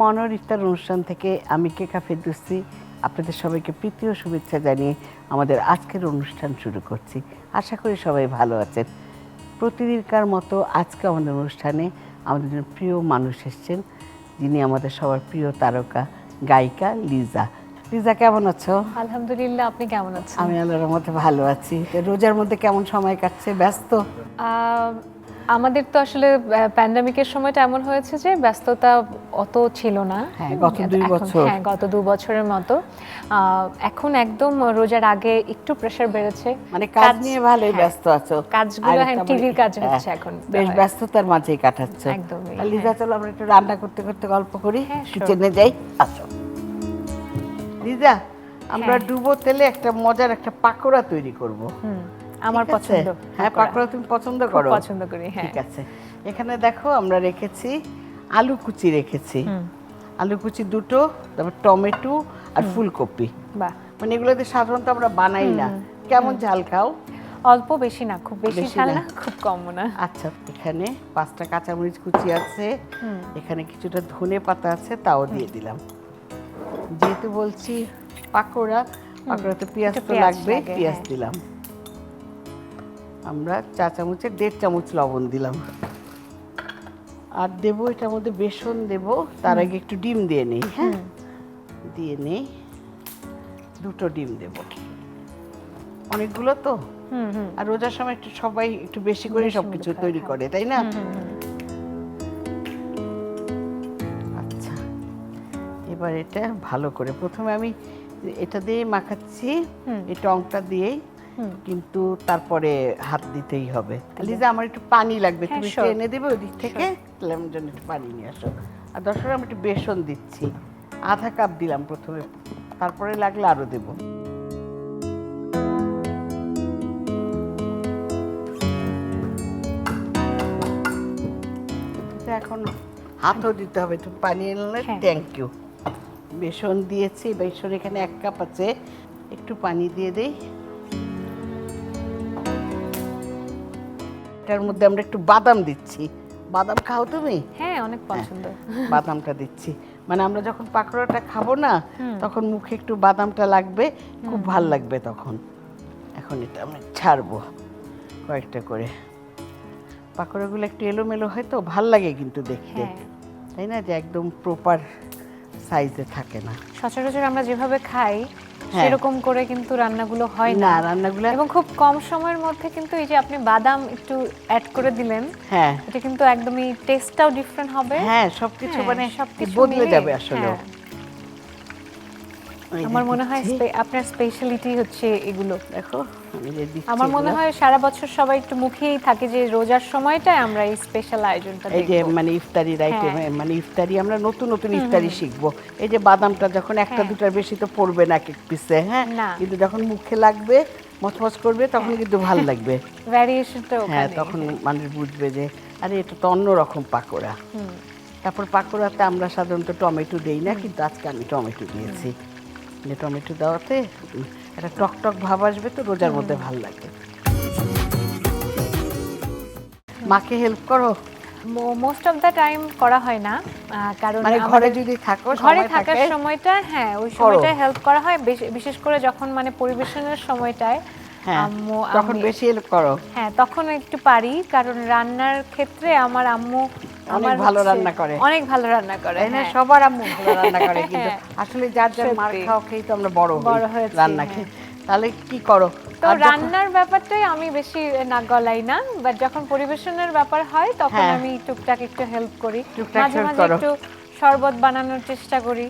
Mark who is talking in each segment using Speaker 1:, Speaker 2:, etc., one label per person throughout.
Speaker 1: মনোহর ইফতার অনুষ্ঠান থেকে আমি কেকা ফেরদৌসি আপনাদের সবাইকে প্রীতি ও শুভেচ্ছা জানিয়ে আমাদের আজকের অনুষ্ঠান শুরু করছি। আশা করি সবাই ভালো আছেন। প্রতিদিনকার মতো আজকে আমাদের অনুষ্ঠানে আমাদের জন্য প্রিয় মানুষ এসেছেন, যিনি আমাদের সবার প্রিয় তারকা গায়িকা লিজা। লিজা, কেমন আছো?
Speaker 2: আলহামদুলিল্লাহ, আপনি কেমন আছেন?
Speaker 1: আমি আল্লাহর রহমতে ভালো আছি। রোজার মধ্যে কেমন সময় কাটছে? ব্যস্ত?
Speaker 2: আমাদের তো আসলে প্যান্ডেমিকের সময়টা এমন হয়েছে যে ব্যস্ততা অত ছিল না।
Speaker 1: গত 2 বছর।
Speaker 2: হ্যাঁ, গত 2 বছরের মতো। এখন একদম রোজার আগে একটু প্রেসার বেড়েছে,
Speaker 1: মানে কাজ নিয়ে ভালোই ব্যস্ত আছো।
Speaker 2: কাজগুলো টিভির কাজ হচ্ছে এখন,
Speaker 1: বেশ ব্যস্ততার মাঝেই কাটাচ্ছ।
Speaker 2: একদমই।
Speaker 1: লিজা, চলো আমরা একটু রান্না করতে করতে গল্প করি, কিচেনে যাই। আসো লিজা, আমরা ডুবো তেলে একটা মজার একটা পাকোড়া তৈরি করব।
Speaker 2: আমার পছন্দ।
Speaker 1: হ্যাঁ, পাকোড়া তুমি পছন্দ করো?
Speaker 2: পছন্দ করি, হ্যাঁ।
Speaker 1: ঠিক আছে, এখানে দেখো আমরা রেখেছি আলু কুচি রেখেছি, আলু কুচি 2টো, তারপর টমেটো আর ফুলকপি।
Speaker 2: বাহ,
Speaker 1: মানে এগুলোতে সাধারণত আমরা বানাই না। কেমন ঝাল খাও?
Speaker 2: অল্প, বেশি না, খুব বেশি ঝাল না, খুব কম না।
Speaker 1: আচ্ছা, এখানে 5টা কাঁচামরিচ কুচি আছে, এখানে কিছুটা ধনে পাতা আছে, তাও দিয়ে দিলাম। যেহেতু বলছি পাকোড়া, পাকোড়াতে পেঁয়াজ তো লাগবে, পেঁয়াজ দিলাম। আমরা 4 চামচের 1.5 চামচ লবণ দিলাম। আর দেবো এটার মধ্যে বেসন দেব, তার আগে একটু ডিম দিয়ে নেই। হ্যাঁ, দিয়ে নেই, 2টো ডিম দেব। অনেকগুলো তো, আর রোজার সময় একটু সবাই একটু বেশি করে সবকিছু তৈরি করে, তাই না? আচ্ছা, এবার এটা ভালো করে প্রথমে আমি এটা দিয়ে মাখাচ্ছি, এই টংটা দিয়েই, কিন্তু তারপরে হাত দিতেই হবে। লিজা, আমার একটু পানি লাগবে, তুমি একটু এনে দেবে ওদিক থেকে? তাহলে আমার জন্য একটু পানি নিয়ে আসো। আর দর্শক, আমি একটু বেসন দিচ্ছি, আধা কাপ দিলাম প্রথমে, তারপরে লাগলে আরো দেবো। এখন হাতও দিতে হবে, একটু পানি এনে। Thank you. বেসন দিয়েছি, বেসন এখানে 1 কাপ আছে, একটু পানি দিয়ে দেই। এটার মধ্যে আমরা একটু বাদাম দিচ্ছি। বাদাম খাও তুমি?
Speaker 2: হ্যাঁ, অনেক পছন্দ।
Speaker 1: বাদামটা দিচ্ছি, মানে আমরা যখন পাকোড়াটা খাবো না, তখন মুখে একটু বাদামটা লাগবে, খুব ভাল লাগবে তখন। এখন এটা আমি ছাড়বো কয়েকটা করে। পাকোড়াগুলো একটু এলোমেলো হয় তো ভাল লাগে কিন্তু দেখতে, তাই না? যে একদম প্রপার সাইজে থাকে না।
Speaker 2: সচরাচর আমরা যেভাবে খাই সেরকম করে কিন্তু রান্নাগুলো হয় না,
Speaker 1: রান্নাগুলো। এবং
Speaker 2: খুব কম সময়ের মধ্যে কিন্তু এই যে আপনি বাদাম একটু অ্যাড করে দিলেন,
Speaker 1: হ্যাঁ,
Speaker 2: এটা কিন্তু একদমই টেস্টটাও ডিফারেন্ট হবে।
Speaker 1: হ্যাঁ, সবকিছু মানে বদলে যাবে আসলে।
Speaker 2: আমার মনে হয় আপনার স্পেশালিটি হচ্ছে এগুলো।
Speaker 1: দেখো,
Speaker 2: আমার মনে হয় সারা বছর সবাই একটু মুখেই থাকে যে রোজার সময়টায় আমরা এই স্পেশাল আয়োজনটা দেখব।
Speaker 1: এই যে মানে ইফতারির আইটেম, মানে ইফতারি আমরা নতুন নতুন ইফতারি শিখবো। এই যে বাদামটা যখন 1টা 2টার বেশি তো পড়বে না এক পিসে, হ্যাঁ, কিন্তু যখন মুখে লাগবে, মচমচ করবে, তখন কিন্তু ভালো লাগবে।
Speaker 2: ভ্যারিয়েশনটা ওখানে।
Speaker 1: হ্যাঁ, তখন মানুষ বুঝবে যে আরে এটা তো অন্যরকম পাকোড়া। তারপর পাকোড়াতে আমরা সাধারণত টমেটো দেই না, কিন্তু আজকে আমি টমেটো দিয়েছি। টমেটো দেওয়াতে একটা টক টক ভাব আসবে, তো রোজার মধ্যে ভালো লাগে। মাকে হেল্প করো?
Speaker 2: মোস্ট অফ দ্য টাইম করা হয় না, কারণ
Speaker 1: মানে ঘরে যদি থাকো,
Speaker 2: ঘরে থাকার সময়টা, হ্যাঁ, ওই সময়টা হেল্প করা হয়, বিশেষ করে যখন মানে পরিবেশনের সময়টায়
Speaker 1: আম্মু তখন বেশি হেল্প করো।
Speaker 2: হ্যাঁ, তখন একটু পারি, কারণ রান্নার ক্ষেত্রে আমার আম্মু
Speaker 1: অনেক ভালো রান্না করে,
Speaker 2: অনেক ভালো রান্না করে।
Speaker 1: হ্যাঁ, সবার আম্মু ভালো রান্না করে, কিন্তু আসলে যার যার মার খাওয়া খেয়ে তো আমরা বড় হয়েছি রান্না খেয়ে। তাহলে কি করো?
Speaker 2: তো রান্নার ব্যাপারটাই আমি বেশি নাক গলাই না, বাট যখন পরিবেশনের ব্যাপার হয় তখন আমি টুকটাক একটু হেল্প করি। মাঝে মাঝে একটু শরবত বানানোর চেষ্টা করি,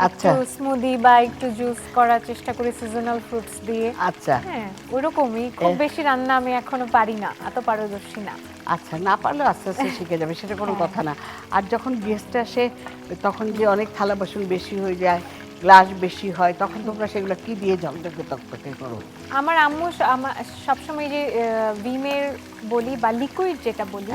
Speaker 1: আচ্ছা,
Speaker 2: স্মুদি বা একটু জুস করার চেষ্টা করি সিজনাল ফ্রুটস দিয়ে।
Speaker 1: আচ্ছা,
Speaker 2: হ্যাঁ, ওরকমই। খুব বেশি রান্না আমি এখনো পারি না, এত পারদর্শী না।
Speaker 1: আচ্ছা, না পারলে আস্তে আস্তে শিখে যাবে, সেটা কোনো কথা না। আর যখন গেস্ট আসে তখন যে অনেক থালা বাসন বেশি হয়ে যায়, গ্লাস বেশি হয়, তখন তোমরা সেগুলো কি দিয়ে ঝকঝকে তকতকে করো?
Speaker 2: আমার আম্মু সবসময় যে ভিমের বলি বা লিকুইড যেটা বলি,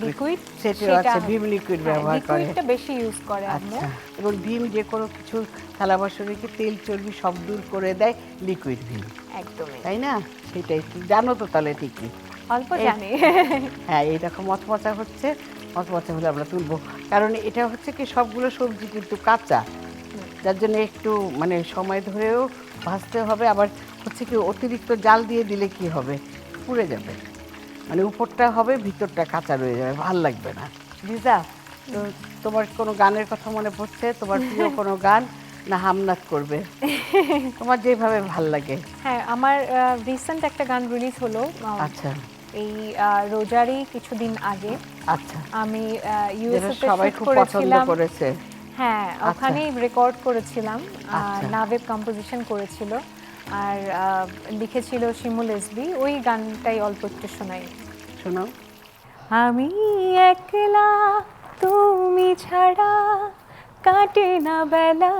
Speaker 2: লিকুইড,
Speaker 1: সেটা আছে, ভিম লিকুইড ব্যবহার করে,
Speaker 2: লিকুইডটা বেশি ইউজ করে আম্মু।
Speaker 1: এবং ভিম যে কোনো কিছু থালা বাসনকে তেল চর্বি সব দূর করে দেয় লিকুইড ভিম,
Speaker 2: একদমই,
Speaker 1: তাই না? সেটাই জানো তো তাহলে? ঠিকই,
Speaker 2: অল্প জানি।
Speaker 1: হ্যাঁ, এইরকম মচমচা হচ্ছে, মচমচে হলে আমরা তুলবো, কারণ এটা হচ্ছে কি সবগুলো সবজি কিন্তু কাঁচা, যার জন্য একটু মানে সময় ধরেও ভাজতে হবে। আবার হচ্ছে কি অতিরিক্ত জাল দিয়ে দিলে কি হবে, পুড়ে যাবে, মানে উপরটা হবে ভিতরটা কাঁচা রয়ে যাবে, ভাল লাগবে না। লিজা, তো তোমার কোনো গানের কথা মনে পড়ছে? তোমার প্রিয় কোনো গান, না হামনাত করবে? তোমার যেভাবে ভাল লাগে।
Speaker 2: হ্যাঁ, আমার রিসেন্ট একটা গান রিলিজ হলো,
Speaker 1: আচ্ছা,
Speaker 2: এই রোজারই কিছুদিন আগে।
Speaker 1: আচ্ছা,
Speaker 2: আমি
Speaker 1: যেটা
Speaker 2: ইউএসএতে
Speaker 1: সবাই
Speaker 2: শুট
Speaker 1: খুব পছন্দ
Speaker 2: করেছিলাম।
Speaker 1: করেছে।
Speaker 2: হ্যাঁ, ওখানেই রেকর্ড করেছিলাম।
Speaker 1: আচ্ছা।
Speaker 2: নাভেব কম্পোজিশন করেছিল, আর লিখেছিল শিমুল এসবি। ওই গানটাই অল্প একটু শোনাই।
Speaker 1: শোনাও।
Speaker 2: আমি একলা, তুমি ছাড়া, কাটে না বেলা,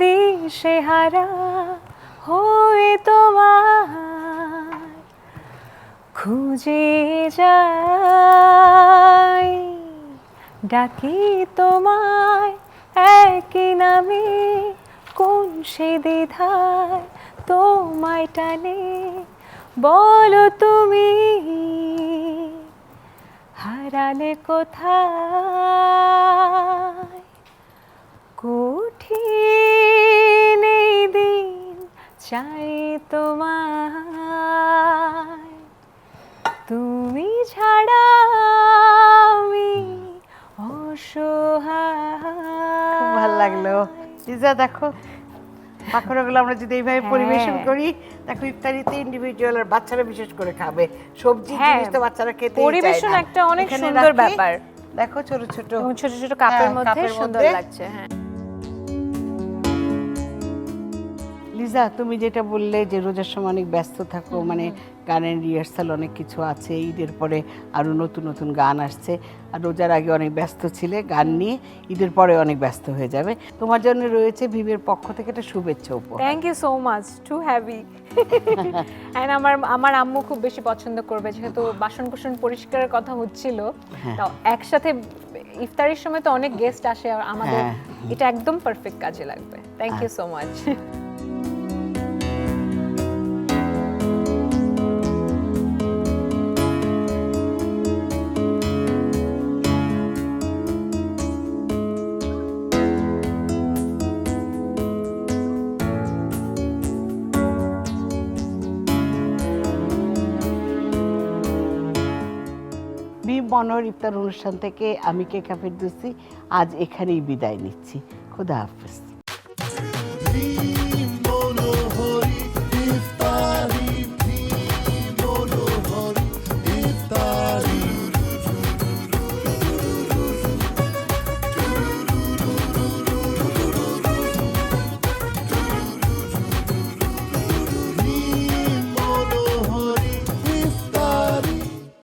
Speaker 2: দিশে হারা হয়ে তোমার খুঁজে যাই, ডাকি তোমায় একই নামে, কোন সে দ্বিধায় তোমায় টানে, বলো তুমি হারালে কোথায়, কঠিন এই দিন চাই তোমায়, তুমি ছাড়া আমি অসহায়।
Speaker 1: খুব ভালো লাগলো লিজা। দেখো পাখরাগুলো আমরা যদি এইভাবে পরিবেশন করি, দেখো ইফতারিতে ইন্ডিভিজুয়াল আর বাচ্চারা বিশেষ করে খাবে। সবজি জিনিস তো বাচ্চারা খেতে চায় না।
Speaker 2: পরিবেশন একটা অনেক সুন্দর ব্যাপার।
Speaker 1: দেখো ছোট ছোট
Speaker 2: ছোট ছোট কাপের মধ্যে সুন্দর লাগছে। হ্যাঁ
Speaker 1: লিজা, তুমি যেটা বললে যে রোজার সময় অনেক ব্যস্ত থাকো, মানে গানের রিহার্সাল অনেক কিছু আছে, ঈদের পরে আরো নতুন নতুন গান আসছে, আর রোজার আগে অনেক ব্যস্ত ছিলে গান নিয়ে, ঈদের পরে অনেক ব্যস্ত হয়ে যাবে। তোমার জন্য রয়েছে ভিভের পক্ষ থেকে একটা শুভেচ্ছা উপহার।
Speaker 2: থ্যাংক ইউ সো মাচ, টু হ্যাভি। এন্ড আমার আম্মু খুব বেশি পছন্দ করবে, যেহেতু বাসন কুসন পরিষ্কারের কথা হচ্ছিল, তো একসাথে ইফতারের সময় তো অনেক গেস্ট আসে, আর আমাদের এটা একদম পারফেক্ট কাজে লাগবে। Thank you so much.
Speaker 1: মনোহর ইফতার অনুষ্ঠান থেকে আমি কেকা ফেরদৌসি আজ এখানেই বিদায় নিচ্ছি। খোদা হাফেজ।